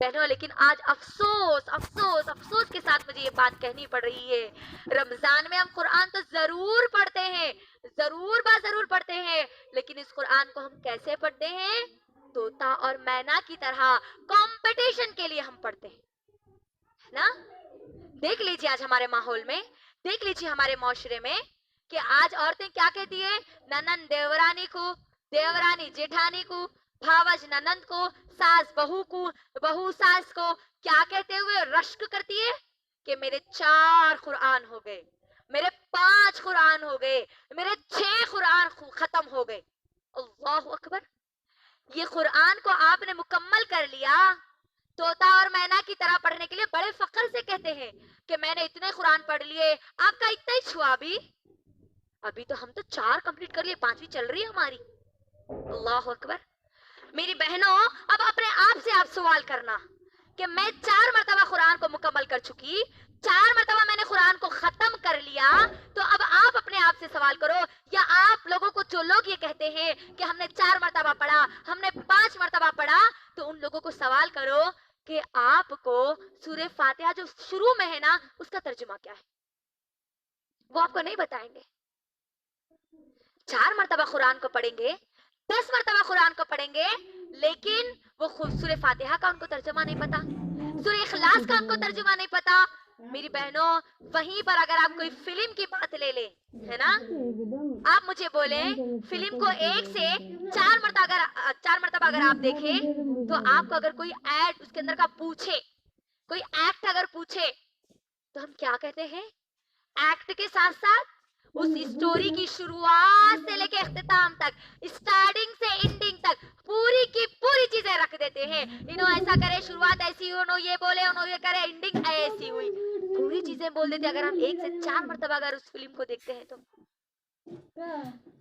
بہنوں لیکن آج افسوس افسوس افسوس کے ساتھ مجھے یہ بات کہنی پڑ رہی ہے، رمضان میں ہم قرآن تو ضرور پڑھتے ہیں، ضرور با ضرور پڑھتے ہیں، لیکن اس قرآن کو ہم کیسے پڑھتے ہیں؟ طوطا اور مینا کی طرح کمپٹیشن کے لیے ہم پڑھتے ہیں، ہے نا؟ دیکھ لیجیے آج ہمارے ماحول میں، دیکھ لیجیے ہمارے معاشرے میں کہ آج عورتیں کیا کہتی ہیں؟ ننند دیورانی کو، دیورانی جیٹھانی کو، بھاوج ننند کو، ساس بہو کو، بہو ساس کو کیا کہتے ہوئے رشک کرتی ہے کہ میرے 4 قرآن ہو گئے، میرے 5 قرآن ہو گئے، میرے 6 قرآن ختم ہو گئے۔ اللہ اکبر! یہ قرآن کو آپ نے مکمل کر لیا، طوطا اور مینا کی طرح پڑھنے کے لیے بڑے فخر سے کہتے ہیں کہ میں نے اتنے قرآن پڑھ لیے، آپ کا اتنا ہی چھوا ابھی تو ہم تو 4 کمپلیٹ کر لیے، 5ویں چل رہی ہے ہماری۔ اللہ اکبر! میری بہنوں اب اپنے آپ سے آپ سوال کرنا کہ میں 4 مرتبہ قرآن کو مکمل کر چکی، 4 مرتبہ میں نے قرآن کو ختم کر لیا، تو اب آپ اپنے آپ سے سوال کرو، یا آپ لوگوں کو جو لوگ یہ کہتے ہیں کہ ہم نے 4 مرتبہ پڑھا، ہم نے 5 مرتبہ پڑھا، تو ان لوگوں کو سوال کرو کہ آپ کو سورہ فاتحہ جو شروع میں ہے نا اس کا ترجمہ کیا ہے؟ وہ آپ کو نہیں بتائیں گے۔ 4 مرتبہ قرآن کو پڑھیں گے، 10 مرتبہ قرآن کو پڑھیں گے، لیکن وہ سورہ فاتحہ کا ان کو ترجمہ نہیں پتا، سورہ اخلاص کا ان کو ترجمہ نہیں پتا۔ میری بہنوں وہیں پر اگر آپ کوئی فلم کی بات لے لیں، ہے نا، آپ مجھے بولیں فلم کو 1 سے 4 مرتبہ اگر آپ دیکھیں تو آپ کو اگر کوئی ایڈ اس کے اندر کا پوچھے، کوئی ایکٹ اگر پوچھے تو ہم کیا کہتے ہیں؟ ایکٹ کے ساتھ ساتھ اس اسٹوری کی شروعات سے لے کے اختتام تک، اسٹارٹنگ سے اینڈنگ تک پوری کی پوری چیزیں رکھ دیتے ہیں۔ انہوں ایسا کرے، شروعات ایسی ہوئی، انہوں یہ بولے، انہوں یہ کرے، اینڈنگ ایسی ہوئی، پوری چیزیں بول دیتے اگر ہم 1 سے 4 مرتبہ اگر اس فلم کو دیکھتے ہیں تو۔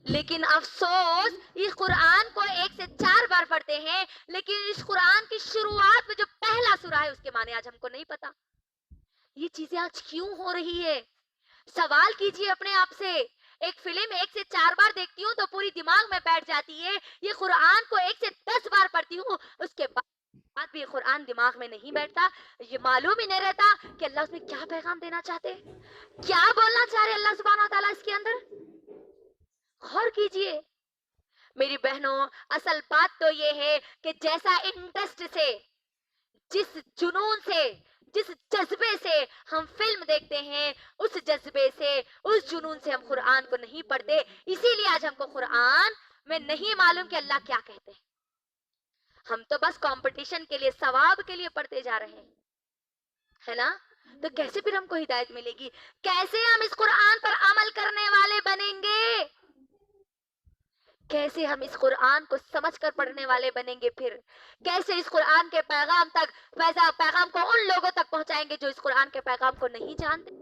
لیکن افسوس اس قرآن کو 1 سے 4 بار پڑھتے ہیں، لیکن اس قرآن کی شروعات میں جو پہلا سورہ ہے اس کے معنی آج ہم کو نہیں پتا۔ یہ چیزیں آج کیوں ہو رہی ہے؟ سوال کیجئے اپنے آپ سے۔ ایک فلم 1 سے 4 بار دیکھتی ہوں تو پوری دماغ میں بیٹھ جاتی ہے، یہ قرآن کو 1 سے 10 بار پڑھتی ہوں، اس کے بعد بھی قرآن دماغ میں نہیں بیٹھتا، یہ معلوم ہی نہیں رہتا کہ اللہ اس میں کیا پیغام دینا چاہتے، کیا بولنا چاہ رہے اللہ سبحانہ وتعالیٰ اس کے اندر۔ غور کیجئے میری بہنوں، اصل بات تو یہ ہے کہ جیسا انٹرسٹ سے، جس جنون سے، جس جذبے سے ہم فلم دیکھتے ہیں، اس جذبے سے، اس جنون سے ہم قرآن کو نہیں پڑھتے، اسی لیے آج ہم کو قرآن میں نہیں معلوم کہ اللہ کیا کہتے ہیں۔ ہم تو بس کمپٹیشن کے لیے، ثواب کے لیے پڑھتے جا رہے ہیں، ہے نا؟ تو کیسے پھر ہم کو ہدایت ملے گی؟ کیسے ہم اس قرآن پر عمل کرنے والے بنیں گے؟ کیسے ہم اس قرآن کو سمجھ کر پڑھنے والے بنیں گے؟ پھر کیسے اس قرآن کے پیغام کو ان لوگوں تک پہنچائیں گے جو اس قرآن کے پیغام کو نہیں جانتے؟